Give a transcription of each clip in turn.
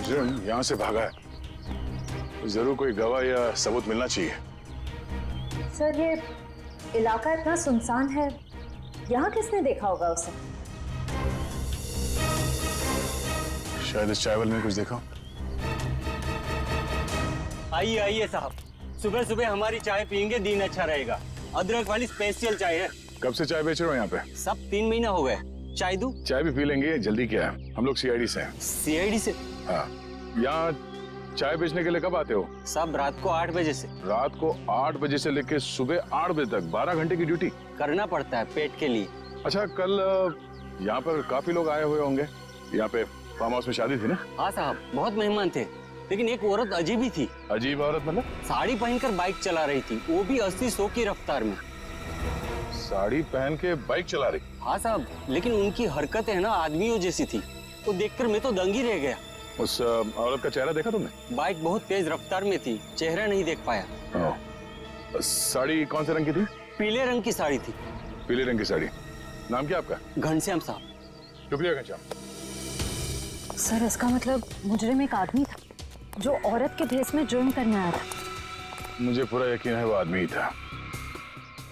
मुजरिम यहाँ से भागा है, तो जरूर कोई गवाह या सबूत मिलना चाहिए। सर ये इलाका इतना सुनसान है, यहाँ किसने देखा होगा उसे? शायद इस चाय वाले ने कुछ देखा। आइए आइए साहब, सुबह सुबह हमारी चाय पियेंगे, दिन अच्छा रहेगा। अदरक वाली स्पेशल चाय है। कब से चाय बेच रहे हो यहाँ पे? सब 3 महीना हो गए। चाय दूं? चाय भी पी लेंगे, जल्दी क्या है, हम लोग सीआईडी से हैं। सीआईडी से? हाँ। यहाँ चाय बेचने के लिए कब आते हो? सब रात को 8 बजे से। रात को 8 बजे से लेकर सुबह 8 बजे तक 12 घंटे की ड्यूटी करना पड़ता है पेट के लिए। अच्छा, कल यहाँ पर काफी लोग आए हुए होंगे, यहाँ पे फार्म हाउस में शादी थी ना? हाँ साहब, बहुत मेहमान थे, लेकिन एक औरत अजीब ही थी। अजीब औरत मतलब? साड़ी पहनकर बाइक चला रही थी, वो भी 80-100 की रफ्तार में। साड़ी पहन के बाइक चला रही? हाँ साहब, लेकिन उनकी हरकतें है ना आदमियों जैसी थी, वो देखकर मैं तो दंग ही रह गया। उस औरत का चेहरा देखा तुमने? बाइक बहुत तेज रफ्तार में थी, चेहरा नहीं देख पाया। साड़ी कौन से रंग की थी? पीले रंग की साड़ी थी। पीले रंग की साड़ी। नाम क्या आपका? घनश्याम साहब। शुक्रिया घनश्याम। सर इसका मतलब मुजरिम एक आदमी था जो औरत के भेस में जुर्म करने आया था। मुझे पूरा यकीन है वो आदमी ही था।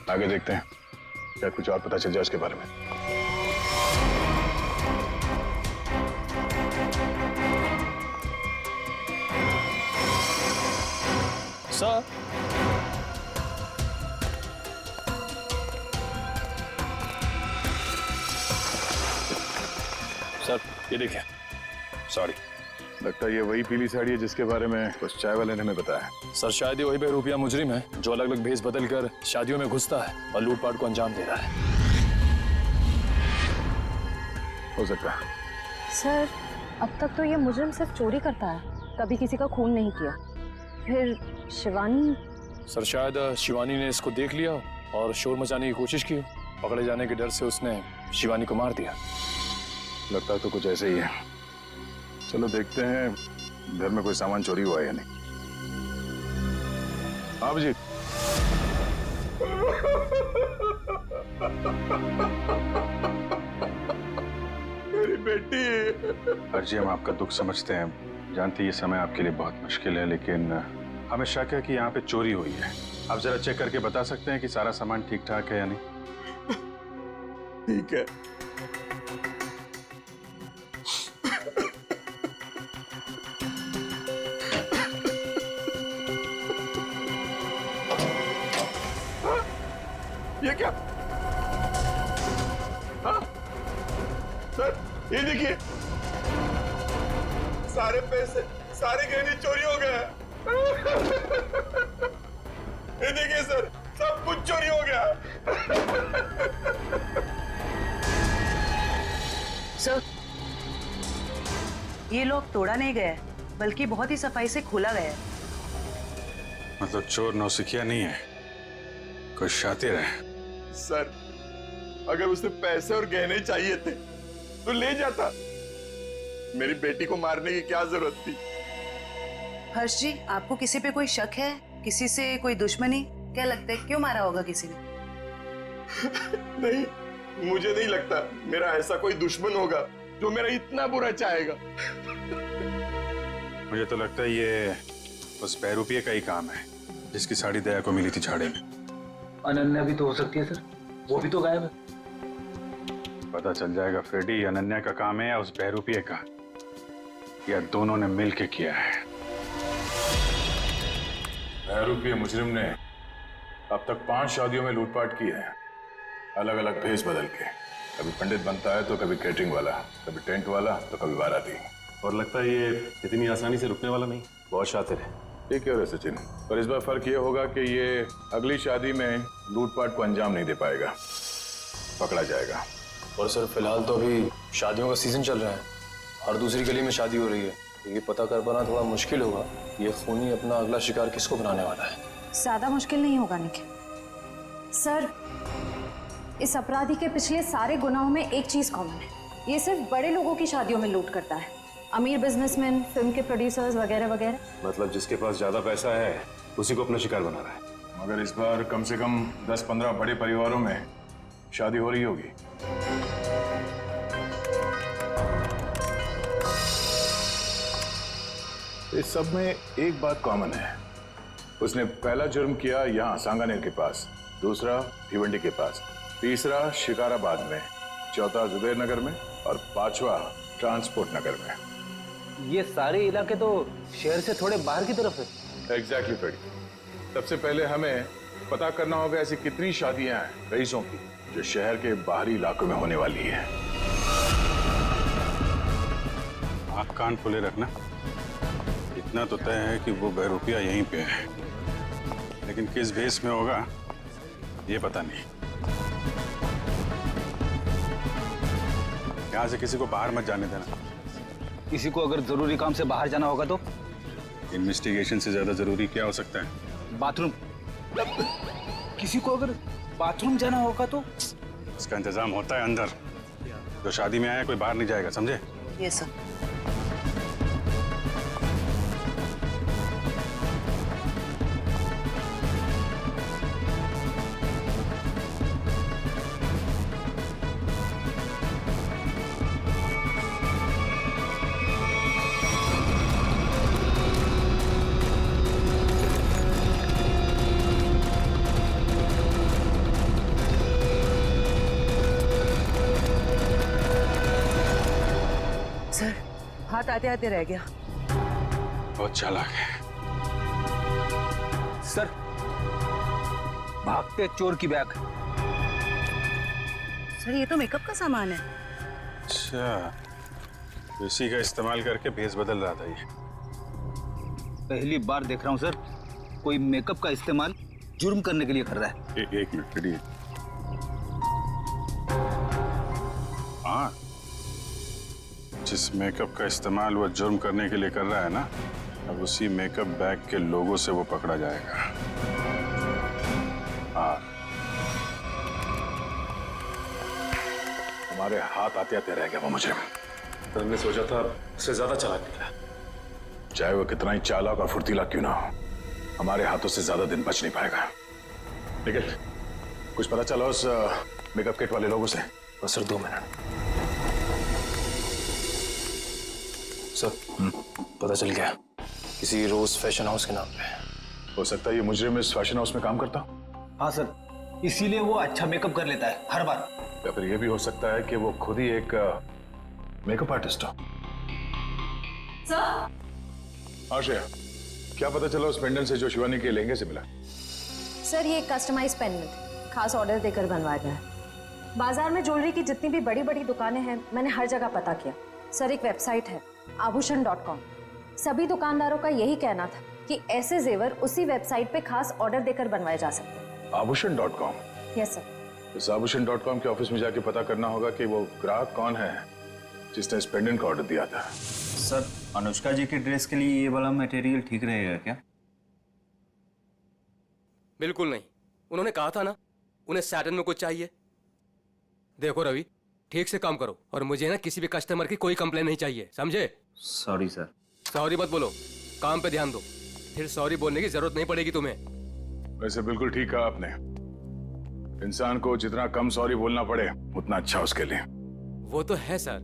आगे देखते हैं, क्या कुछ और पता चल जाए उसके बारे में। सर, सर ये देखिए, सॉरी, लगता है ये वही पीली साड़ी है जिसके बारे में उस चाय वाले ने हमें बताया। सर शायद ये वही बेरूपिया मुजरिम है जो अलग अलग भेस बदल कर शादियों में घुसता है और लूटपाट को अंजाम दे रहा है। हो सकता है। सर अब तक तो ये मुजरिम सिर्फ चोरी करता है, कभी किसी का खून नहीं किया। फिर शिवानी? सर शायद शिवानी ने इसको देख लिया और शोर मचाने की कोशिश की, पकड़े जाने के डर से उसने शिवानी को मार दिया। लगता है तो कुछ ऐसे ही है। चलो देखते हैं घर में कोई सामान चोरी हुआ है या नहीं। आप जी। मेरी बेटी। अर्जी, हम आपका दुख समझते हैं, जानते हैं ये समय आपके लिए बहुत मुश्किल है, लेकिन हमें शक है कि यहाँ पे चोरी हुई है। आप जरा चेक करके बता सकते हैं कि सारा सामान ठीक ठाक है या नहीं? ठीक है। ये क्या? हाँ? सर ये देखिए, सारे पैसे, सारे गहने चोरी हो गए। ये देखिए सर, सब कुछ चोरी हो गया। सर, ये लोग तोड़ा नहीं गया, बल्कि बहुत ही सफाई से खोला गया। मतलब चोर नौसिखिया नहीं है, कोई शातिर है। सर अगर उसे पैसे और गहने चाहिए थे तो ले जाता, मेरी बेटी को मारने की क्या जरूरत थी? हर्ष जी, आपको किसी पे कोई शक है? किसी से कोई दुश्मनी? क्या लगता है क्यों मारा होगा किसी ने? नहीं, मुझे नहीं लगता मेरा ऐसा कोई दुश्मन होगा जो मेरा इतना बुरा चाहेगा। मुझे तो लगता है ये उस बहरूपिये का ही काम है जिसकी साड़ी दया को मिली थी झाड़े में। अनन्या भी तो हो सकती है सर, वो भी तो गायब है। पता चल जाएगा फ्रेडी, अनन्या का काम है या उस बहरूपिये का, या दोनों ने मिलकर किया है। बहरूपिये मुजरिम ने अब तक 5 शादियों में लूटपाट की है, अलग अलग भेस बदल के। कभी पंडित बनता है तो कभी कैटरिंग वाला, कभी टेंट वाला तो कभी बाराती। और लगता है ये इतनी आसानी से रुकने वाला नहीं, बहुत शातिर है। ये क्यों है सचिन? पर इस बार फर्क ये होगा कि ये अगली शादी में लूटपाट को अंजाम नहीं दे पाएगा, पकड़ा जाएगा। और सर फिलहाल तो अभी शादियों का सीजन चल रहा है, हर दूसरी गली में शादी हो रही है, तो ये पता कर पाना थोड़ा मुश्किल होगा ये खूनी अपना अगला शिकार किसको बनाने वाला है। ज्यादा मुश्किल नहीं होगा निखिल। सर इस अपराधी के पिछले सारे गुनाहों में एक चीज कॉमन है, ये सिर्फ बड़े लोगों की शादियों में लूट करता है, अमीर बिजनेसमैन, फिल्म के प्रोड्यूसर्स वगैरह वगैरह। मतलब जिसके पास ज्यादा पैसा है उसी को अपना शिकार बना रहा है। मगर इस बार कम से कम 10-15 बड़े परिवारों में शादी हो रही होगी। इस सब में एक बात कॉमन है। उसने पहला जुर्म किया यहाँ सांगानेर के पास, दूसरा भिवंडी के पास, तीसरा शिकाराबाद में, चौथा जुबेर नगर में और पांचवा ट्रांसपोर्ट नगर में। ये सारे इलाके तो शहर से थोड़े बाहर की तरफ है। Exactly Freddy. सबसे पहले हमें पता करना होगा ऐसी कितनी शादियां हैं रईसों की जो शहर के बाहरी इलाकों में होने वाली है। आँख कान खुले रखना। इतना तो तय है कि वो बहरूपिया यहीं पे है, लेकिन किस भेष में होगा ये पता नहीं। यहाँ से किसी को बाहर मत जाने देना। किसी को अगर जरूरी काम से बाहर जाना होगा तो? इन्वेस्टिगेशन से ज्यादा जरूरी क्या हो सकता है? बाथरूम। किसी को अगर बाथरूम जाना होगा तो? इसका इंतजाम होता है अंदर। जो शादी में आया कोई बाहर नहीं जाएगा, समझे? ये सर। सर, हाथ आते आते रह गया। बहुत चालाक है। सर, भागते चोर की बैग। सर, ये तो मेकअप का सामान है। अच्छा, तो इसी का इस्तेमाल करके भेस बदल रहा था ये। पहली बार देख रहा हूँ सर, कोई मेकअप का इस्तेमाल जुर्म करने के लिए कर रहा है। एक मिनट फ्रेडी। हाँ, जिस मेकअप का इस्तेमाल वो जुर्म करने के लिए कर रहा है ना, अब उसी मेकअप बैग के लोगों से वो पकड़ा जाएगा। हाँ, हमारे हाथ आते आते रह गया वो मुजरिम। तो हमने सोचा था उससे ज्यादा चालाक निकला। चाहे वो कितना ही चालाक और फुर्तीला क्यों ना हो, हमारे हाथों से ज्यादा दिन बच नहीं पाएगा। लेकिन कुछ पता चला उस मेकअप किट वाले लोगों से? बस सर 2 मिनट। सर, पता चल गया, किसी रोज फैशन हाउस के नाम पे। हो सकता है ये मुजरिम इस फैशन हाउस में काम करता, हाँ सर, इसीलिए वो अच्छा मेकअप कर लेता है हर बार। या फिर ये भी हो सकता है कि वो खुद ही एक मेकअप आर्टिस्ट हो। सर, आश्रया, क्या पता चला उस पेंडेंट से जो शिवानी के लहंगे से मिला? सर ये कस्टमाइज पेंडेंट खास ऑर्डर देकर बनवाया गया है। बाजार में ज्वेलरी की जितनी भी बड़ी बड़ी दुकानें हैं, मैंने हर जगह पता किया। सर एक वेबसाइट है आभूषण.com। सभी दुकानदारों का यही कहना था कि ऐसे जेवर उसी वेबसाइट पे खास ऑर्डर देकर बनवाए जा सकते हैं। आभूषण.com? Yes sir. इस आभूषण.com के ऑफिस में जाके पता करना होगा कि वो ग्राहक कौन है जिसने इस पेंडेंट का ऑर्डर दिया था। सर, अनुष्का जी की ड्रेस के लिए ये वाला मटेरियल ठीक रहेगा क्या? बिल्कुल नहीं। उन्होंने कहा था ना, उन्हें सैटन में कुछ चाहिए। देखो रवि, ठीक से काम करो और मुझे ना किसी भी कस्टमर की कोई कंप्लेन नहीं चाहिए, समझे? Sorry sir. सॉरी मत बोलो, काम पे ध्यान दो। फिर सॉरी बोलने की जरूरत नहीं पड़ेगी तुम्हें। वैसे बिल्कुल ठीक कहा आपने। इंसान को जितना कम सॉरी बोलना पड़े उतना अच्छा उसके लिए। वो तो है सर,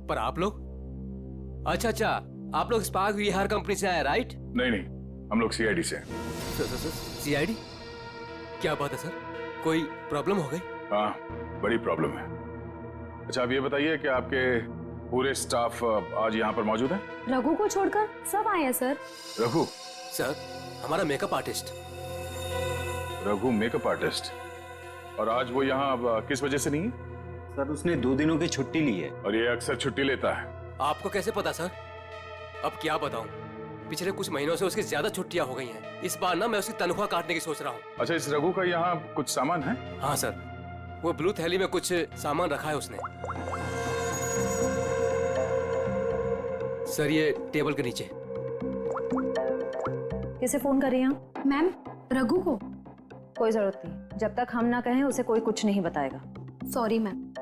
पर आप लोग? अच्छा, आप लोग स्पार्क विहार कंपनी से आए, राइट? नहीं, हम लोग सीआईडी से। सीआईडी? क्या बात है सर, कोई प्रॉब्लम हो गई? हाँ, बड़ी प्रॉब्लम है। अच्छा, अब ये बताइए कि आपके पूरे स्टाफ आज यहाँ पर मौजूद है? रघु को छोड़कर सब आए हैं सर। रघु? सर, हमारा makeup artist. Raghu makeup artist? और आज वो यहाँ किस वजह से नहीं है? सर, उसने 2 दिनों की छुट्टी ली है। और ये अक्सर छुट्टी लेता है। आपको कैसे पता सर? अब क्या बताऊं, पिछले कुछ महीनों से उसकी ज्यादा छुट्टियां हो गई हैं। इस बार ना मैं उसकी तनख्वाह काटने की सोच रहा हूँ। अच्छा, इस रघु का यहाँ कुछ सामान है? हाँ सर, वो ब्लू थैली में कुछ सामान रखा है उसने। सर, ये टेबल के नीचे। किसे फोन कर रही हैं आप? मैम, रघु को। कोई जरूरत नहीं, जब तक हम ना कहें उसे कोई कुछ नहीं बताएगा। Sorry ma'am.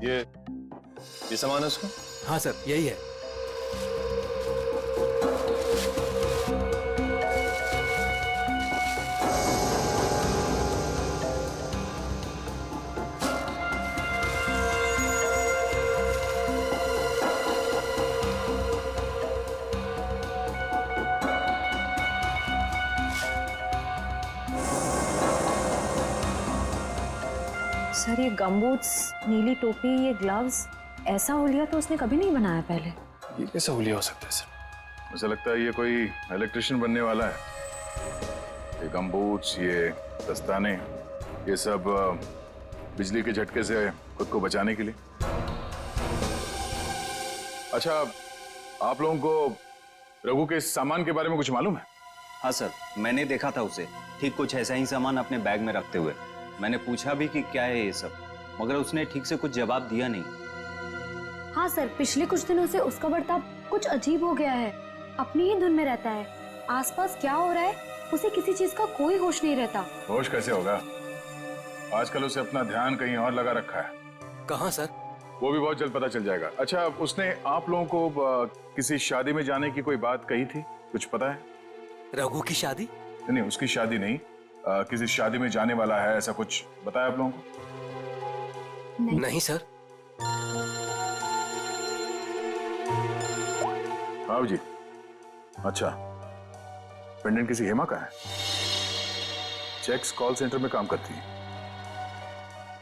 ये सामान है उसका? हाँ सर, यही है। सर ये गमबूट्स, नीली टोपी, ये ग्लव्स, ऐसा हुलिया तो उसने कभी नहीं बनाया पहले। ये कैसा हुलिया हो सकता है सर? मुझे लगता है ये कोई इलेक्ट्रिशियन बनने वाला है। ये गमबूट्स, ये दस्ताने, ये सब बिजली के झटके से खुद को बचाने के लिए। अच्छा, आप लोगों को रघु के इस सामान के बारे में कुछ मालूम है? हाँ सर, मैंने देखा था उसे ठीक कुछ ऐसा ही सामान अपने बैग में रखते हुए। मैंने पूछा भी कि क्या है ये सब, मगर उसने ठीक से कुछ जवाब दिया नहीं। हाँ सर, पिछले कुछ दिनों से उसका बर्ताव कुछ अजीब हो गया है। अपनी ही धुन में रहता है। आसपास क्या हो रहा है उसे किसी चीज का कोई होश नहीं रहता। होश कैसे होगा? आजकल उसे अपना ध्यान कहीं और लगा रखा है। कहाँ सर? वो भी बहुत जल्द पता चल जाएगा। अच्छा, उसने आप लोगों को किसी शादी में जाने की कोई बात कही थी? कुछ पता है? रघु की शादी? नहीं, उसकी शादी नहीं, किसी शादी में जाने वाला है, ऐसा कुछ बताया आप लोगों को? नहीं सर। हाँ जी। अच्छा, पेंडेंट किसी हेमा का है? चेक्स कॉल सेंटर में काम करती है।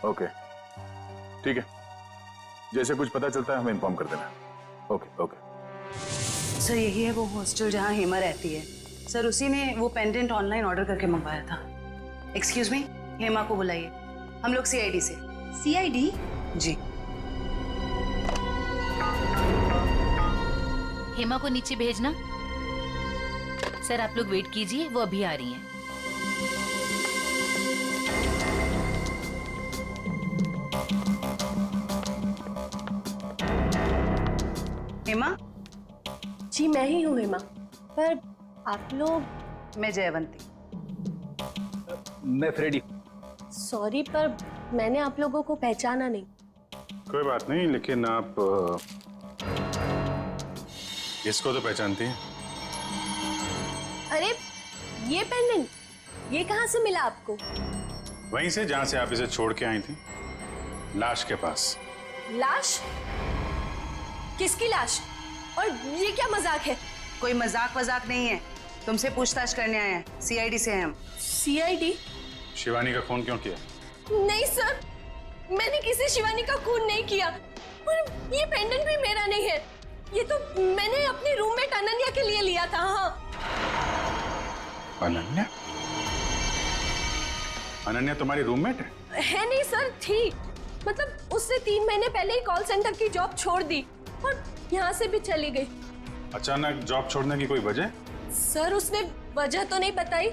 ओके, ठीक है, जैसे कुछ पता चलता है हमें इन्फॉर्म कर देना। Okay okay. सर यही है वो हॉस्टल जहाँ हेमा रहती है। सर उसी ने वो पेंडेंट ऑनलाइन ऑर्डर करके मंगवाया था। एक्सक्यूज मी, हेमा को बुलाइए। हम लोग सीआईडी से। सीआईडी? जी। हेमा को नीचे भेजना। सर आप लोग वेट कीजिए, वो अभी आ रही हैं। हेमा? जी मैं ही हूँ हेमा, पर आप लोग? मैं जयवंती। मैं फ्रेडी। सॉरी पर मैंने आप लोगों को पहचाना नहीं। कोई बात नहीं, लेकिन आप इसको तो पहचानती हैं। अरे ये पेंडेंट, ये कहाँ से मिला आपको? वहीं से जहां से आप इसे छोड़ के आई थी, लाश के पास। लाश? किसकी लाश? और ये क्या मजाक है? कोई मजाक वजाक नहीं है, तुमसे पूछताछ करने आए हैं। सीआईडी से हैं हम। सीआईडी? शिवानी का खून क्यों किया? नहीं सर, मैंने किसी शिवानी का खून नहीं किया। और ये पेंडेंट भी मेरा नहीं है, ये तो मैंने अपने रूममेट अनन्या के लिए लिया था। हाँ। अनन्या? अनन्या तुम्हारी रूममेट है? है नहीं सर, थी। मतलब उससे 3 महीने पहले ही कॉल सेंटर की जॉब छोड़ दी और यहाँ से भी चली गई। अचानक जॉब छोड़ने की कोई वजह? सर उसने वजह तो नहीं बताई,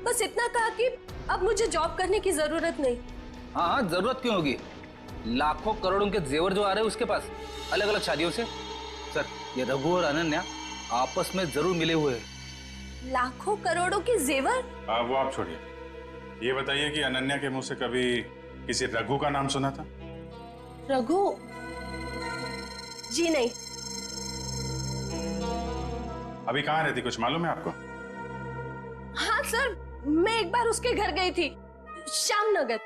बस इतना कहा कि अब मुझे जॉब करने की जरूरत नहीं। हाँ हाँ, जरूरत क्यों होगी? लाखों करोड़ों के जेवर जो आ रहे हैं उसके पास, अलग अलग शादियों से। सर ये रघु और अनन्या आपस में जरूर मिले हुए हैं। लाखों करोड़ों के जेवर? वो आप छोड़िए, ये बताइए कि अनन्या के मुंह से कभी किसी रघु का नाम सुना था? रघु? जी नहीं। अभी कहाँ रहती, कुछ मालूम है आपको? हाँ सर, मैं एक बार उसके घर गई थी, श्यामनगर।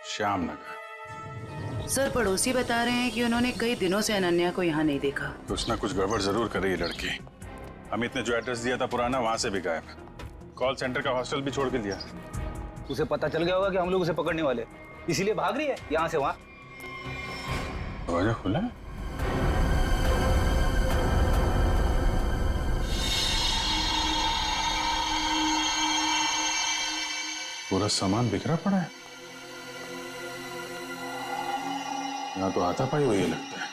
श्यामनगर? सर पड़ोसी बता रहे हैं कि उन्होंने कई दिनों से अनन्या को यहाँ नहीं देखा। कुछ ना कुछ गड़बड़ जरूर कर रही है लड़की। अमित ने जो एड्रेस दिया था पुराना, वहां से भी गायब है। कॉल सेंटर का हॉस्टल भी छोड़ के दिया। उसे पता चल गया होगा कि हम लोग उसे पकड़ने वाले, इसीलिए भाग रही है यहाँ से वहाँ। दरवाजा खुला है? पूरा सामान बिखरा पड़ा है। यहाँ तो हाथापाई हुई है लगता है।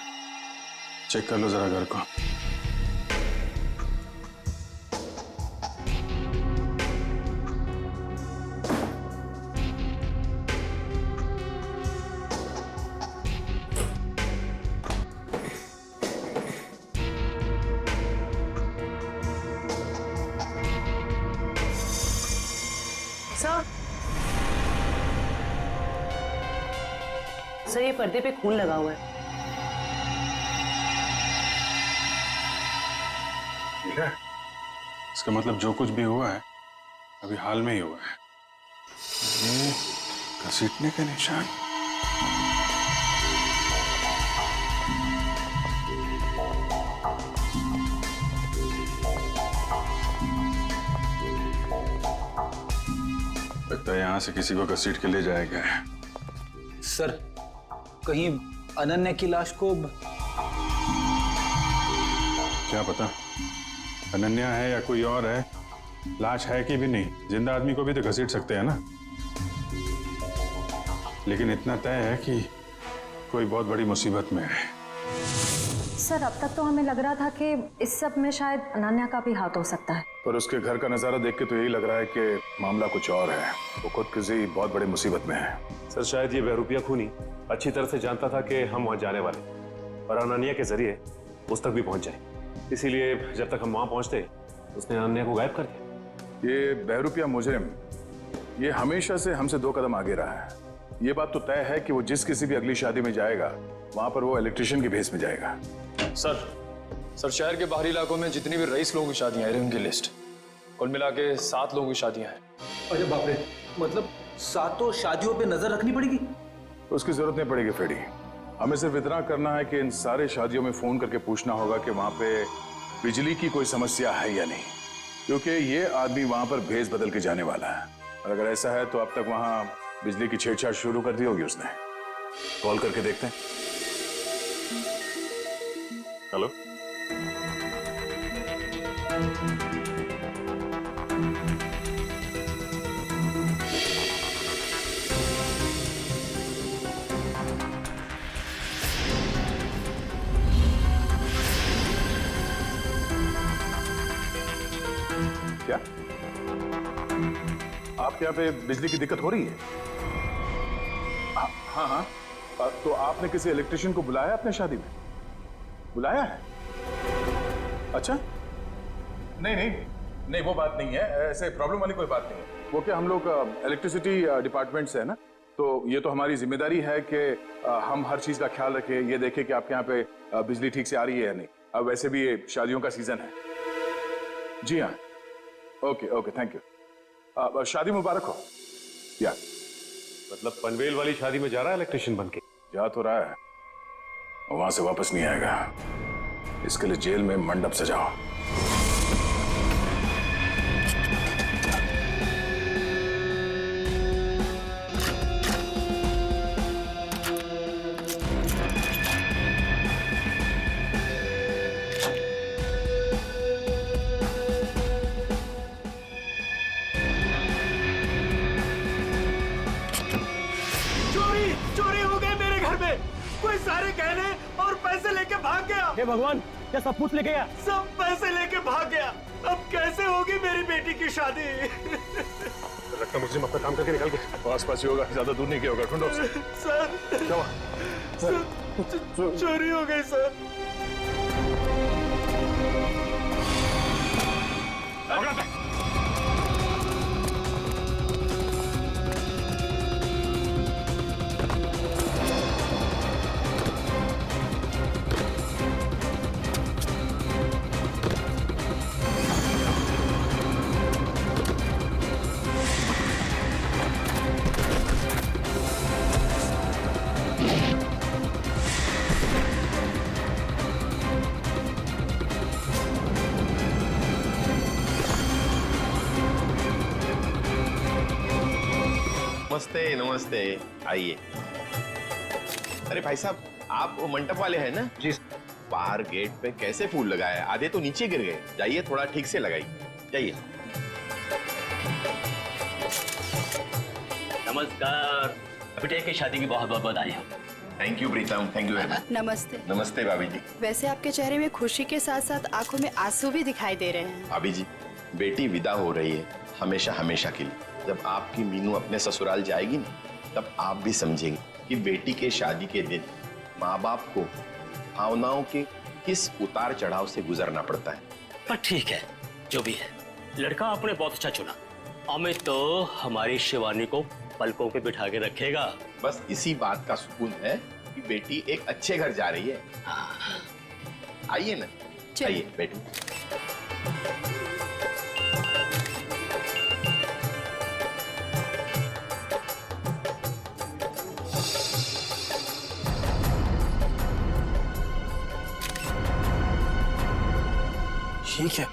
चेक कर लो जरा घर को। सर ये पर्दे पे खून लगा हुआ है। ठीक है, इसका मतलब जो कुछ भी हुआ है अभी हाल में ही हुआ है। ये घसीटने के निशान। लगता है यहां से किसी को घसीट के ले जाया गया है। सर कहीं अनन्या की लाश को क्या पता अनन्या है या कोई और है, लाश है कि भी नहीं, जिंदा आदमी को भी तो घसीट सकते हैं ना। लेकिन इतना तय है कि कोई बहुत बड़ी मुसीबत में है। सर अब तक तो हमें लग रहा था कि इस सब में शायद अनन्या का भी हाथ हो सकता है, पर उसके घर का नजारा देख के तो यही लग रहा है कि मामला कुछ और है। वो खुद किसी बहुत बड़ी मुसीबत में है। सर शायद ये बहरूपिया खूनी अच्छी तरह से जानता था कि हम वहां जाने वाले और अनन्या के जरिए उस तक भी पहुंच जाए, इसीलिए जब तक हम वहां पहुंचते उसने अनन्या को गायब कर दिया। ये बहरूपिया मुजरिम ये हमेशा से हमसे 2 कदम आगे रहा है। ये बात तो तय है कि वो जिस किसी भी अगली शादी में जाएगा वहां पर वो इलेक्ट्रिशियन के भेस में जाएगा। सर शहर के बाहरी इलाकों में जितनी भी रईस लोगों की शादियां हैं उनकी लिस्ट कुल मिला के 7 लोगों की शादियां हैं। अरे बाप रे, मतलब 7 शादियों पे नजर रखनी पड़ेगी? उसकी जरूरत नहीं पड़ेगी फेडी, हमें सिर्फ इतना करना है कि इन सारे शादियों में फोन करके पूछना होगा कि वहां पे बिजली की कोई समस्या है या नहीं, क्योंकि ये आदमी वहां पर भेस बदल के जाने वाला है। और अगर ऐसा है तो अब तक वहां बिजली की छेड़छाड़ शुरू कर दी होगी उसने। कॉल करके देखते हैं। हेलो, क्या आपके यहाँ पे बिजली की दिक्कत हो रही है? हाँ हाँ, तो आपने किसी इलेक्ट्रिशियन को बुलाया अपने शादी में? बुलाया है? अच्छा, नहीं वो बात नहीं है, ऐसे प्रॉब्लम वाली कोई बात नहीं है। वो क्या हम लोग इलेक्ट्रिसिटी डिपार्टमेंट से है ना, तो ये तो हमारी जिम्मेदारी है कि हम हर चीज का ख्याल रखें, ये देखें कि आपके यहाँ पे बिजली ठीक से आ रही है या नहीं। अब वैसे भी ये शादियों का सीजन है। जी हाँ, ओके थैंक यू। शादी मुबारक हो। या मतलब पनवेल वाली शादी में जा रहा है इलेक्ट्रिशियन बनके? जा तो रहा है, वहां से वापस नहीं आएगा। इसके लिए जेल में मंडप सजाओ। चोरी हो गई मेरे घर में। कोई सारे गहने और पैसे लेके भाग गया। हे भगवान, क्या सब कुछ लेके गया? सब पैसे लेके भाग गया। अब कैसे होगी मेरी बेटी की शादी? लगता मुझे अपना काम करके निकल गया। आस-पास ही होगा, ज्यादा दूर नहीं गया होगा। ढूंढो उसे। सर, क्या हुआ? चोरी हो गई सर। नमस्ते नमस्ते, आइए। अरे भाई साहब, आप वो मंडप वाले हैं ना? जी। बाहर गेट पे कैसे फूल लगाए? आधे तो नीचे गिर गए। जाइए, थोड़ा ठीक से लगाइए। जाइए। नमस्कार, बेटे की शादी की बहुत बहुत बधाई हो। Thank you Pritam, thank you very much. नमस्ते। नमस्ते भाभी जी। वैसे आपके चेहरे में खुशी के साथ साथ आंखों में आंसू भी दिखाई दे रहे हैं। भाभी जी, बेटी विदा हो रही है हमेशा हमेशा के लिए। जब आपकी मीनू अपने ससुराल जाएगी ना, तब आप भी समझेंगे कि बेटी के शादी के दिन माँ बाप को भावनाओं के किस उतार चढ़ाव से गुजरना पड़ता है। पर ठीक है, जो भी है, लड़का आपने बहुत अच्छा चुना। अमित तो हमारी शिवानी को पलकों पे बिठा के रखेगा। बस इसी बात का सुकून है कि बेटी एक अच्छे घर जा रही है। आइए ना, आइए बेटी। ठीक है।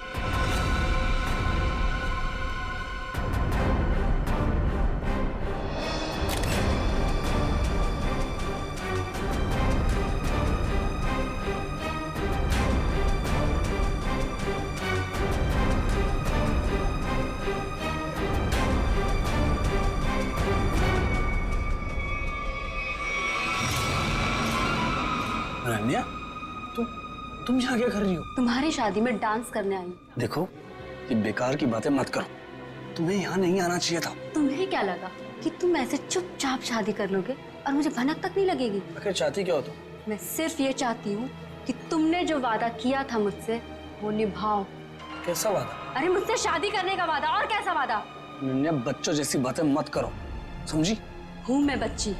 अनन्या, तुम यहाँ क्या कर रही हो? तुम्हारी शादी में डांस करने आई। देखो, ये बेकार की बातें मत करो। तुम्हें यहाँ नहीं आना चाहिए था। तुम्हें क्या लगा कि तुम ऐसे चुपचाप शादी कर लोगे और मुझे भनक तक नहीं लगेगी? आखिर चाहती क्या हो तुम? मैं सिर्फ ये चाहती हूँ कि तुमने जो वादा किया था मुझसे वो निभाओ। कैसा वादा? अरे मुझसे शादी करने का वादा। और कैसा वादा? अनन्या, बच्चों जैसी बातें मत करो, समझी? हूँ मैं बच्ची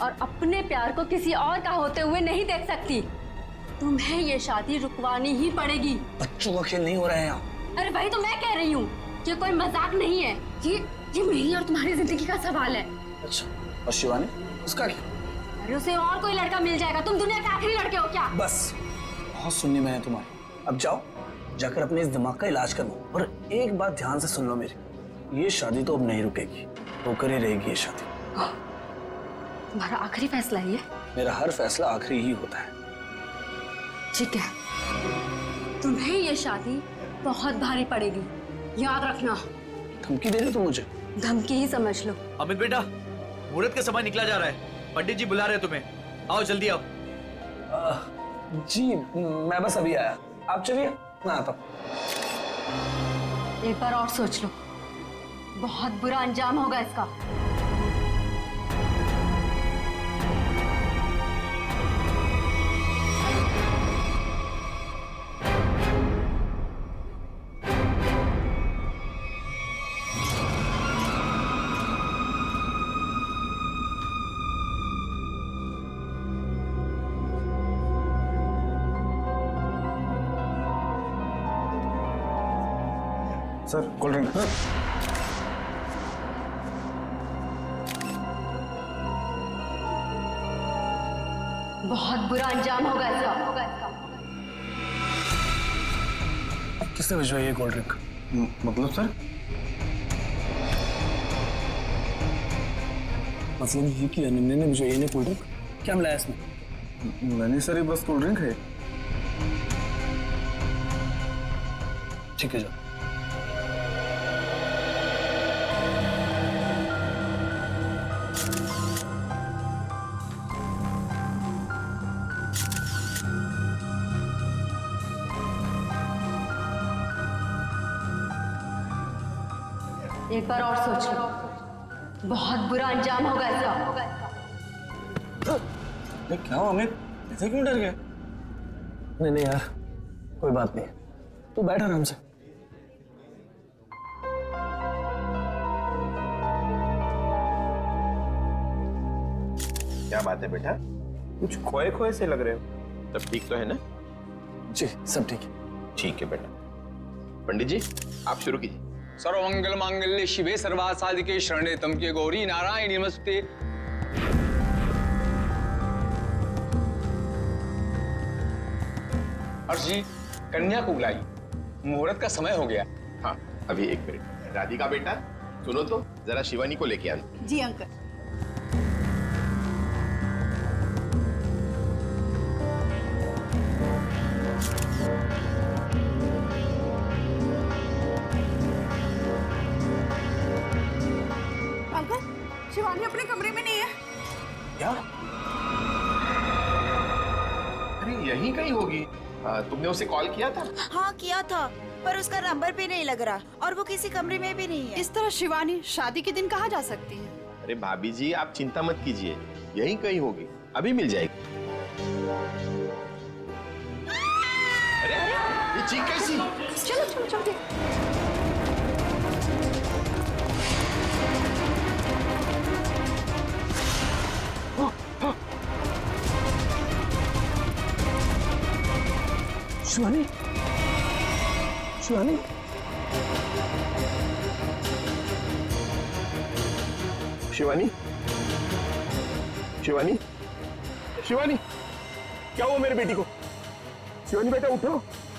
और अपने प्यार को किसी और का होते हुए नहीं देख सकती। तुम्हें ये शादी रुकवानी ही पड़ेगी। बच्चों का खेल नहीं हो रहा है यहाँ। अरे वही तो मैं कह रही हूँ, ये कोई मजाक नहीं है। ये मेरी और तुम्हारी जिंदगी का सवाल है। अच्छा, और शिवानी, उसका क्या? अरे उसे और कोई लड़का मिल जाएगा। तुम दुनिया के आखिरी लड़के हो क्या? बस, बहुत सुननी मैंने तुम्हारी। अब जाओ, जाकर अपने इस दिमाग का इलाज करवाओ। और एक बात ध्यान से सुन लो मेरी, ये शादी तो अब नहीं रुकेगी, होकर ही रहेगी ये शादी। तुम्हारा आखिरी फैसला है ये? मेरा हर फैसला आखिरी ही होता है। ठीक है, तुम्हें ये शादी बहुत भारी पड़ेगी, याद रखना। धमकी दे रहे तुम मुझे? धमकी ही समझ लो। अमित बेटा, मुहूर्त का समय निकला जा रहा है, पंडित जी बुला रहे हैं तुम्हें, आओ जल्दी आओ। जी मैं बस अभी आया, आप चलिए, मैं आता हूँ। एक बार और सोच लो, बहुत बुरा अंजाम होगा इसका। Sir, cold drink. बहुत बुरा अंजाम होगा इसका। किसने भिजवाई है कोल्ड ड्रिंक? मतलब सर? मतलब ये कि अनन्या ने भिजवाई है कोल्ड ड्रिंक? क्या मिलाया इसमें? नहीं सर, ये बस कोल्ड ड्रिंक है। ठीक है, जाओ। एक बार और सोच लो, बहुत बुरा अंजाम होगा इसका। क्या हुआ अमित, ऐसे क्यों डर गए? नहीं नहीं यार, कोई बात नहीं, तू बैठ आराम से। क्या बात है बेटा? कुछ खोए खोए से लग रहे हो। सब ठीक तो है ना? जी सब ठीक है। ठीक है बेटा। पंडित जी, आप शुरू कीजिए। सर्वमंगल मांगल्ये शिवे सर्वार्थ साधिके शरणे त्र्यंबके गौरी नारायणी नमस्ते। हर्ष जी, कन्या को बुलाई, मुहूर्त का समय हो गया। हाँ, अभी एक मिनट। राधिका बेटा, सुनो तो, जरा शिवानी को लेके आना। जी अंकल। शिवानी अपने कमरे में नहीं है। क्या? अरे यहीं कहीं होगी। तुमने उसे कॉल किया था? हाँ किया था, पर उसका नंबर भी नहीं लग रहा और वो किसी कमरे में भी नहीं है। इस तरह शिवानी शादी के दिन कहाँ जा सकती है? अरे भाभी जी, आप चिंता मत कीजिए, यहीं कहीं होगी, अभी मिल जाएगी। अरे ये चीख कैसी? चलो चलो चलो। शिवानी, शिवानी, शिवानी, शिवानी, शिवानी, क्या हुआ मेरे बेटी को? शिवानी बेटा उठो,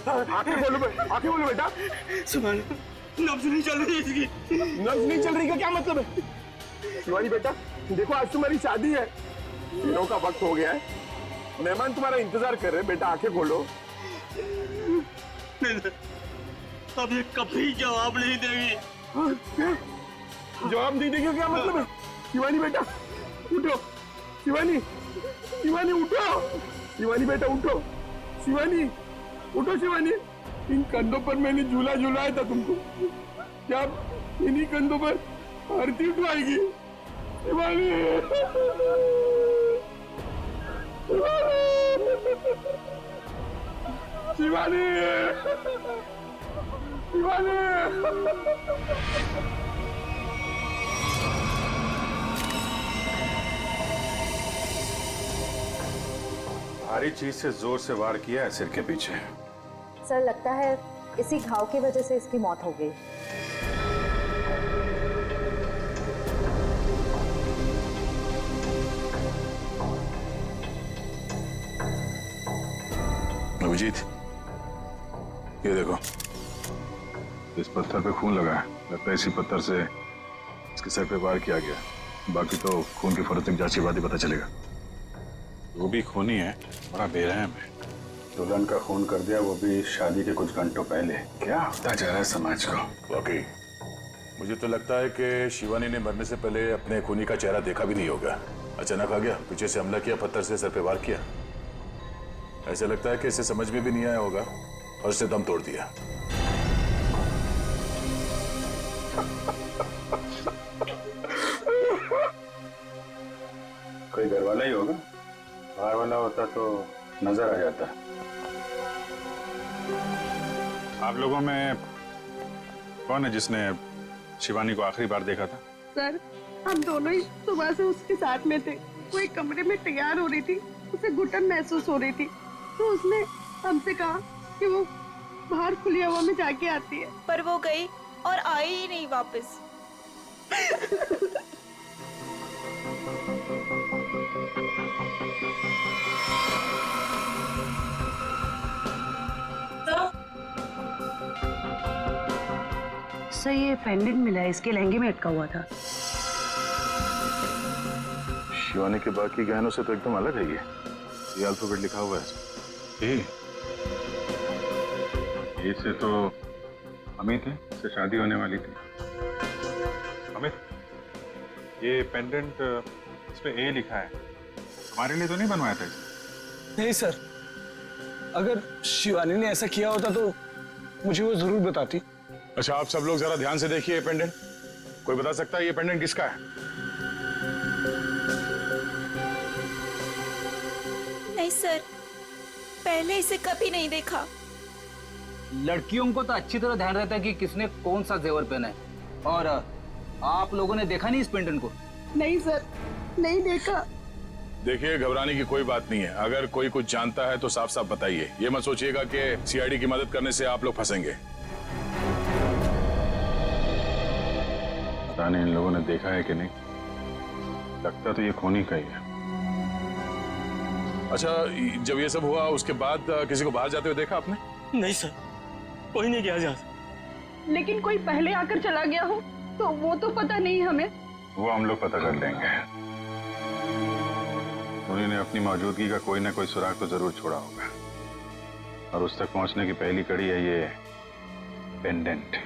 आंखें खोलो बेटा। शिवानी, नब्ज नहीं चल रही इसकी। नब्ज नहीं चल रही का क्या मतलब है? शिवानी बेटा, देखो आज तुम्हारी शादी है, दिनों का वक्त हो गया है, मेहमान तुम्हारा इंतजार कर रहे हैं। बेटा आंखें खोलो। अब ये कभी जवाब नहीं देगी। जवाब नहीं देगी क्या मतलब है? शिवानी बेटा उठो, शिवानी, शिवानी उठो, शिवानी बेटा उठो, शिवानी उठो शिवानी, इन कंधों पर मैंने झूला झूलाया था तुमको, क्या इन्हीं कंधों पर आरती उठवाएगी? शिवानी शिवानी शिवानी भारी चीज से जोर से वार किया है सिर के पीछे। सर लगता है इसी घाव की वजह से इसकी मौत हो गई। अभिजीत, ये देखो, इस पत्थर पे खून लगा है, लगता है इसी पत्थर से इसके सर पे वार किया गया। बाकी तो खून की फोरेंसिक जांच के बाद ही पता चलेगा। वो भी खूनी है, बड़ा बेरहम है। दुल्हन का खून कर दिया, वो भी शादी के कुछ घंटों पहले। क्या होता जा रहा है समाज को? वाकई मुझे तो लगता है कि शिवानी ने मरने से पहले अपने खूनी का चेहरा देखा भी नहीं होगा। अचानक आ गया, पीछे से हमला किया, पत्थर से सर पे वार किया। ऐसा लगता है कि इसे समझ में भी नहीं आया होगा और इसने दम तोड़ दिया। कोई घर वाला ही होगा, बाहर वाला होता तो नजर आ जाता। आप लोगों में कौन है जिसने शिवानी को आखिरी बार देखा था? सर, हम दोनों ही सुबह से उसके साथ में थे। वो एक कमरे में तैयार हो रही थी, उसे घुटन महसूस हो रही थी, तो उसने हमसे कहा कि वो बाहर खुली हवा में जाके आती है। पर वो गई और आई ही नहीं वापस। सर ये पेंडेंट मिला है, इसके लहंगे में अटका हुआ था। शिवानी के बाकी गहनों से तो एकदम अलग है ये अल्फाबेट लिखा हुआ है। ये से तो अमित है, इससे शादी होने वाली थी। अमित, ये पेंडेंट इस पे ए लिखा है, तुम्हारे लिए तो नहीं बनवाया था इसे? नहीं सर, अगर शिवानी ने ऐसा किया होता तो मुझे वो जरूर बताती। अच्छा, आप सब लोग जरा ध्यान से देखिए ये पेंडेंट। कोई बता सकता है ये पेंडेंट किसका है? नहीं सर, पहले इसे कभी नहीं देखा। लड़कियों को तो अच्छी तरह ध्यान रहता है कि किसने कौन सा जेवर पहना है, और आप लोगों ने देखा नहीं इस पेंडेंट को? नहीं सर, नहीं देखा। देखिए, घबराने की कोई बात नहीं है। अगर कोई कुछ जानता है तो साफ साफ बताइए। ये मत सोचिएगा कि सीआईडी की मदद करने से आप लोग फंसेंगे। पता नहीं इन लोगों ने देखा है कि नहीं, लगता तो ये खूनी का ही है। अच्छा, जब ये सब हुआ उसके बाद किसी को बाहर जाते हुए देखा आपने? नहीं सर, कोई नहीं गया जहां। लेकिन कोई पहले आकर चला गया हो तो वो तो पता नहीं हमें। वो हम लोग पता कर लेंगे। उन्होंने अपनी मौजूदगी का कोई ना कोई सुराग तो जरूर छोड़ा होगा, और उस तक पहुंचने की पहली कड़ी है ये पेंडेंट।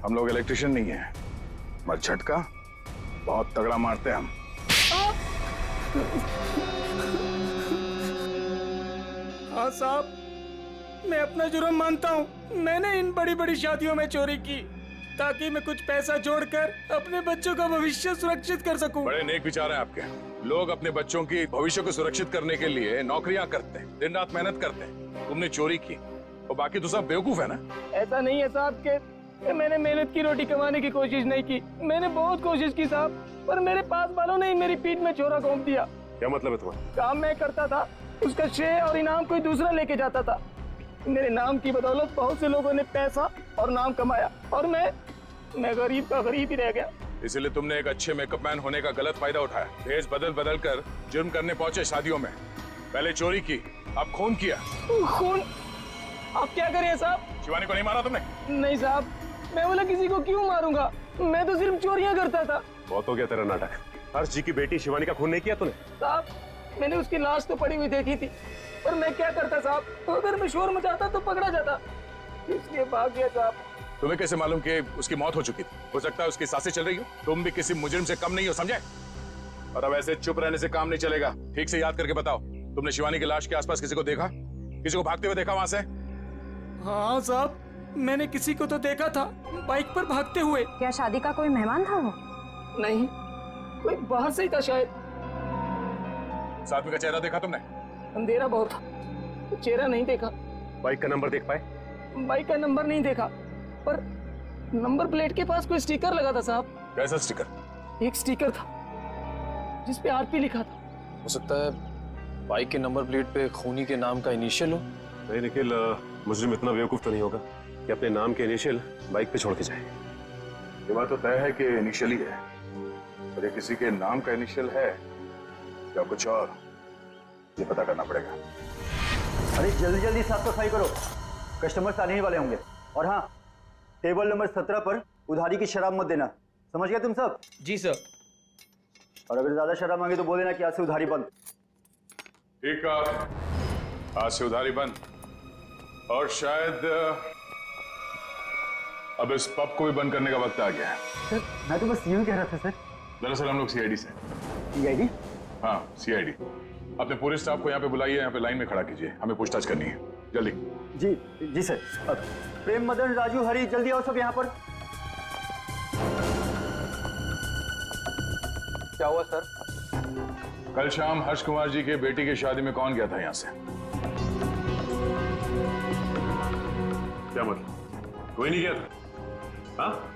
हम लोग इलेक्ट्रिशियन नहीं है, मगर झटका बहुत तगड़ा मारते हैं हम। हाँ साहब, मैं अपना जुर्म मानता हूँ। मैंने इन बड़ी बड़ी शादियों में चोरी की ताकि मैं कुछ पैसा जोड़कर अपने बच्चों का भविष्य सुरक्षित कर सकूं। बड़े नेक विचार हैं आपके। लोग अपने बच्चों की भविष्य को सुरक्षित करने के लिए नौकरियां करते हैं, दिन रात मेहनत करते हैं। तुमने चोरी की और बाकी तो सब बेवकूफ है ना? ऐसा नहीं है साहब के मैंने मेहनत की रोटी कमाने की कोशिश नहीं की। मैंने बहुत कोशिश की साहब, पर मेरे पास वालों ने मेरी पीठ में छोरा घोंप दिया। क्या मतलब है तुम्हारा? काम मैं करता था, उसका श्रेय और इनाम कोई दूसरा लेके जाता था। मेरे नाम की बदौलत बहुत से लोगों ने पैसा और नाम कमाया, और मैं मैं गरीब का गरीब ही रह गया। इसीलिए तुमने एक अच्छे मेकअप मैन होने का गलत फायदा उठाया। भेष बदल बदल कर जुर्म करने पहुंचे शादियों में। पहले चोरी की, अब खून किया। खून? आप क्या करें साहब? शिवानी को नहीं मारा तुमने? नहीं साहब, मैं बोला किसी को क्यों मारूंगा, मैं तो सिर्फ चोरियां करता था। बहुत हो गया तेरा नाटक। हर्ष जी की बेटी शिवानी का खून नहीं किया तूने? साहब मैंने उसकी लाश तो पड़ी हुई देखी थी, पर मैं क्या करता साहब, तो अगर मैं शोर मचाता तो पकड़ा जाता, इसलिए भाग गया साहब। तुम्हें कैसे मालूम कि उसकी मौत हो चुकी थी? हो सकता है उसकी सांसें चल रही हो। तुम भी किसी मुजरिम से कम नहीं हो, समझे? और अब ऐसे चुप रहने से काम नहीं चलेगा। ठीक से याद करके बताओ, तुमने शिवानी की लाश के आसपास किसी को देखा? किसी को भागते हुए देखा वहां से? हाँ साहब, मैंने किसी को तो देखा था बाइक पर भागते हुए। क्या शादी का कोई मेहमान था वो? नहीं, कोई बाहर से ही था शायद। साथ का चेहरा देखा तुमने? अंधेरा बहुत था, तो चेहरा नहीं देखा। बाइक का नंबर देख पाए? बाइक का नंबर नहीं देखा, पर नंबर प्लेट के पास कोई स्टिकर लगा था साहब। कैसा स्टिकर? एक स्टिकर था जिसपे आरपी लिखा था। हो सकता है बाइक के नंबर प्लेट पे खूनी के नाम का इनिशियल हो। नहीं निखिल, मुजरिम इतना बेवकूफ तो नहीं होगा कि अपने नाम के इनिशियल बाइक पे छोड़ के जाए। ये बात तो तय है कि इनिशियल ही है, और ये किसी के नाम का इनिशियल है या कुछ और, ये पता करना पड़ेगा। अरे जल्दी जल्दी साफ सफाई करो, कस्टमर्स आने ही वाले होंगे। और हाँ, टेबल नंबर 17 पर उधारी की शराब मत देना, समझ गए तुम सब? जी सर। और अगर ज्यादा शराब मांगे तो बोल देना कि आज से उधारी बंद। ठीक है, आज से उधारी बंद। और शायद अब इस पब को भी बंद करने का वक्त आ गया है। सर मैं तो बस यूं कह रहा था सर। दरअसल हम लोग सीआईडी से। सीआईडी? हाँ सीआईडी। अपने पूरे स्टाफ को यहाँ पे बुलाइए, यहाँ पे लाइन में खड़ा कीजिए, हमें पूछताछ करनी है, जल्दी। जी जी सर। अब प्रेम, मदन, राजू, हरी, जल्दी आओ सब यहाँ पर। क्या हुआ सर? कल शाम हर्ष कुमार जी के बेटी की शादी में कौन गया था यहाँ से? क्या मतलब? कोई नहीं गया था? हाँ?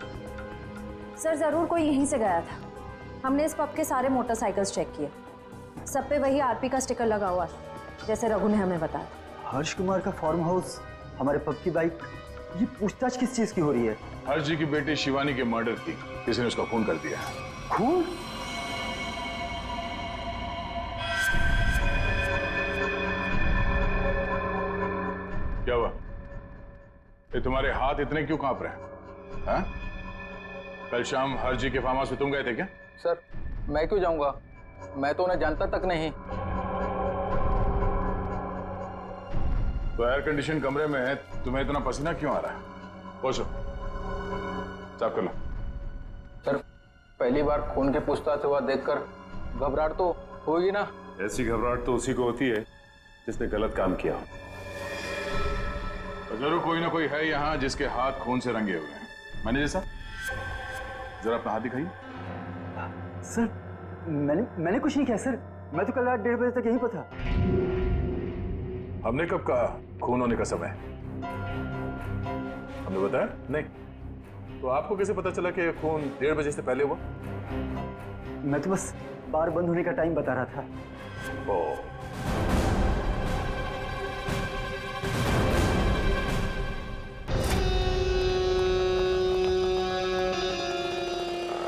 सर जरूर कोई यहीं से गया था। हमने इस पब के सारे मोटरसाइकिल्स चेक किए, सब पे वही आरपी का स्टिकर लगा हुआ है, जैसे रघु ने हमें बताया। हर्ष कुमार का फार्म हाउस, हमारे पब की बाइक, ये पूछताछ किस चीज की हो रही है? हर्ष जी की बेटी शिवानी के मर्डर की, किसी ने उसका खून कर दिया है। खून? क्या हुआ? ये तुम्हारे हाथ इतने क्यों कांप रहे हैं? हाँ? कल शाम हर्ष जी के फार्म हाउस में तुम गए थे क्या? सर मैं क्यों जाऊंगा, मैं तो उन्हें जानता तक नहीं। तो एयर कंडीशन कमरे में तुम्हें इतना पसीना क्यों आ रहा है? पहुंचो, साफ कर लो। सर पहली बार खून के पूछताछ हुआ देखकर घबराहट तो होगी ना? ऐसी घबराहट तो उसी को होती है जिसने गलत काम किया। तो जरूर कोई ना कोई है यहाँ जिसके हाथ खून से रंगे हुए हैं। मैनेजर साहब, जरा अपना हाथ दिखाइए। सर मैंने कुछ नहीं किया सर, मैं तो कल रात 1:30 बजे तक यहीं पर था। हमने कब कहा खून होने का समय? हमने बताया नहीं। तो आपको कैसे पता चला कि खून 1:30 बजे से पहले हुआ? मैं तो बस बार बंद होने का टाइम बता रहा था। ओ,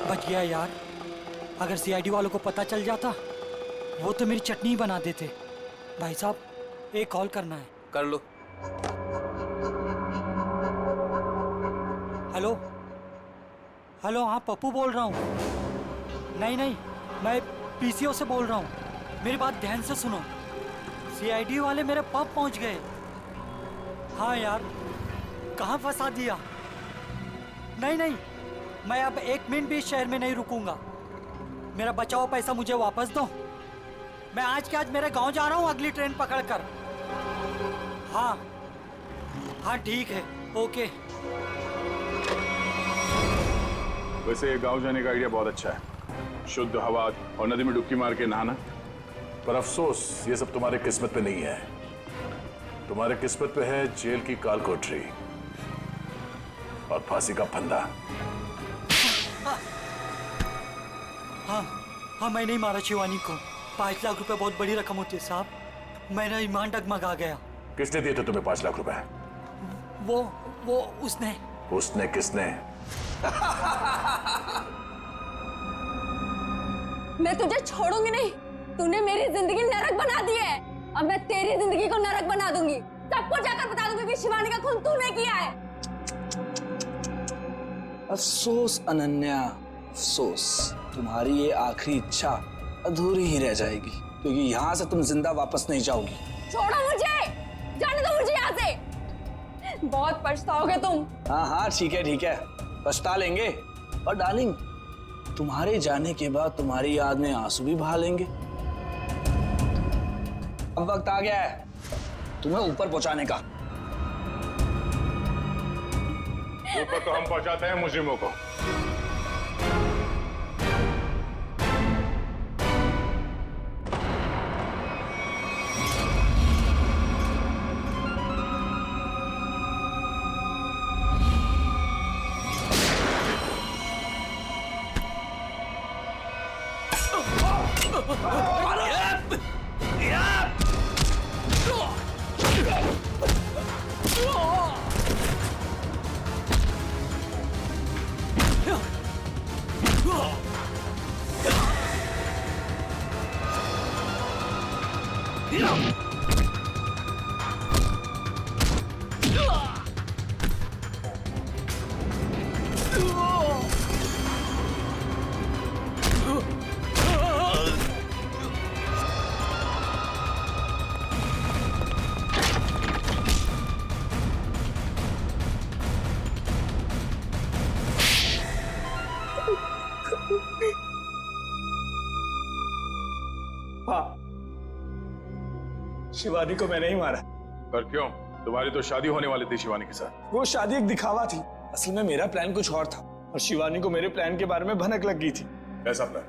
बच गया यार। अगर सीआईडी वालों को पता चल जाता, वो तो मेरी चटनी ही बना देते। भाई साहब एक कॉल करना है। कर लो। हेलो हेलो, हाँ पप्पू बोल रहा हूँ। नहीं मैं पीसीओ से बोल रहा हूँ। मेरी बात ध्यान से सुनो, सीआईडी वाले मेरे पब पहुँच गए। हाँ यार, कहाँ फंसा दिया? नहीं मैं अब 1 मिनट भी इस शहर में नहीं रुकूंगा। मेरा बचा हुआ पैसा मुझे वापस दो। मैं आज के आज मेरे गांव जा रहा हूँ अगली ट्रेन पकड़कर। हाँ ठीक है, ओके। वैसे गांव जाने का आइडिया बहुत अच्छा है, शुद्ध हवा और नदी में डुबकी मार के नहाना। पर अफसोस ये सब तुम्हारे किस्मत पे नहीं है। तुम्हारे किस्मत पे है जेल की काल कोठरी और फांसी का फंदा। हाँ मैं नहीं मारा शिवानी को। 5 लाख रुपए बहुत बड़ी रकम होती है साहब, मेरा ईमान डगमगा गया। किसने दिए थे तुम्हें 5 लाख रुपए? वो उसने किसने? मैं तुझे छोड़ूंगी नहीं। तूने मेरी जिंदगी नरक बना दी है, अब मैं तेरी जिंदगी को नरक बना दूंगी। सबको जाकर बता दूंगी कि शिवानी का खून तूने किया है। अफसोस अनन्या, अफसोस। तुम्हारी ये आखिरी इच्छा अधूरी ही रह जाएगी, क्योंकि यहाँ से तुम जिंदा वापस नहीं जाओगी। छोड़ो मुझे, जाने दो मुझे यहाँ से। बहुत पछताओगे तुम। हाँ, ठीक है, पछता लेंगे। और डार्लिंग, तुम्हारे जाने के बाद तुम्हारी याद में आंसू भी बहा लेंगे। अब वक्त आ गया है तुम्हें ऊपर पहुंचाने का। ऊपर तो हम पहुंचाते हैं मुजरिमों को। शिवानी को मैंने ही मारा। पर क्यों? तुम्हारी तो शादी होने वाली थी शिवानी के साथ। वो शादी एक दिखावा थी, असल में मेरा प्लान कुछ और था और शिवानी को मेरे प्लान के बारे में भनक लग गई थी। कैसा प्लान?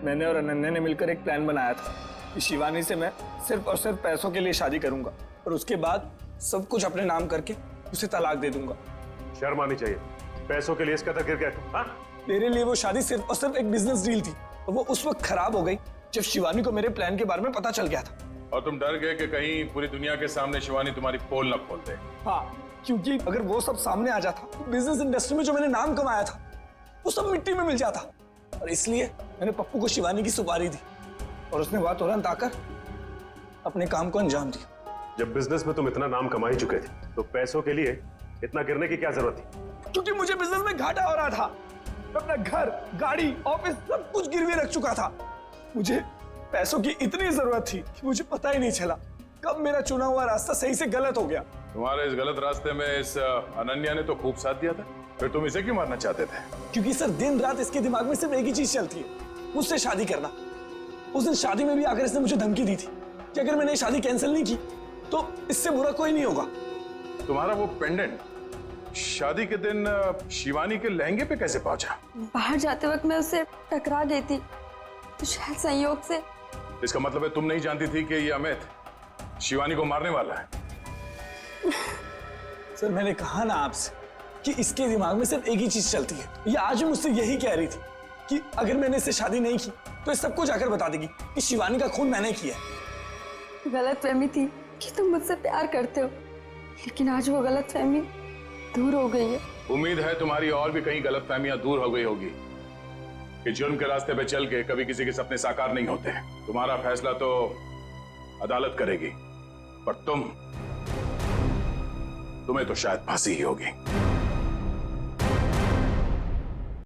मैंने और अनन्या ने मिलकर एक प्लान बनाया था कि शिवानी से मैं सिर्फ और सिर्फ पैसों के लिए शादी करूंगा और उसके बाद सब कुछ अपने नाम करके उसे तलाक दे दूंगा। शर्म आनी चाहिए, पैसों के लिए इसका गिर गया तुम। हाँ? मेरे लिए वो शादी सिर्फ और सिर्फ एक बिजनेस डील थी और वो उस वक्त खराब हो गई जब शिवानी को मेरे प्लान के बारे में पता चल गया था। और तुम डर गए कि कहीं पूरी दुनिया के सामने शिवानी तुम्हारी पोल न खोल दे। हाँ, क्योंकि अगर वो सब सामने आ जाता तो बिजनेस इंडस्ट्री में जो मैंने नाम कमाया था वो सब मिट्टी में मिल जाता। और इसलिए मैंने पप्पू को शिवानी की सुपारी दी और उसने वहां तुरंत आकर अपने काम को अंजाम दिया। जब बिजनेस में तुम इतना नाम कमा ही चुके थे तो पैसों के लिए इतना गिरने की क्या जरूरत थी? क्योंकि मुझे बिजनेस में घाटा हो रहा था। मैं अपना घर, गाड़ी, ऑफिस सब कुछ गिरवी रख चुका था। मुझे पैसों की इतनी जरूरत थी कि मुझे पता ही नहीं चला कब मेरा चुना हुआ रास्ता सही से गलत हो गया। तुम्हारे इस गलत रास्ते में इस अनन्या ने तो खूब साथ दिया था, फिर तुम इसे क्यों मारना चाहते थे? क्योंकि सर दिन रात इसके दिमाग में सिर्फ एक ही चीज चलती है, मुझसे शादी करना। उस दिन शादी में भी आकर इसने मुझे धमकी दी थी कि अगर मैंने शादी कैंसिल नहीं की तो इससे बुरा कोई नहीं होगा। तुम्हारा वो पेंडेंट शादी के दिन शिवानी के लहंगे पे कैसे पहुंचा? बाहर जाते वक्त मैं उससे टकरा गई थी तो शायद संयोग से। इसका मतलब है तुम नहीं जानती थी कि ये अमित शिवानी को मारने वाला है? सर मैंने कहा ना आपसे कि इसके दिमाग में सिर्फ एक ही चीज चलती है। ये आज भी मुझसे यही कह रही थी कि अगर मैंने इससे शादी नहीं की तो ये सबको जाकर बता देगी कि शिवानी का खून मैंने किया है। गलतफहमी थी कि तुम मुझसे प्यार करते हो, लेकिन आज वो गलतफहमी दूर हो गई है। उम्मीद है तुम्हारी और भी कई गलतफहमियां दूर हो गई होगी कि जुर्म के रास्ते पे चल के कभी किसी के सपने साकार नहीं होते। तुम्हारा फैसला तो अदालत करेगी, पर तुम्हें तो शायद फांसी ही होगी।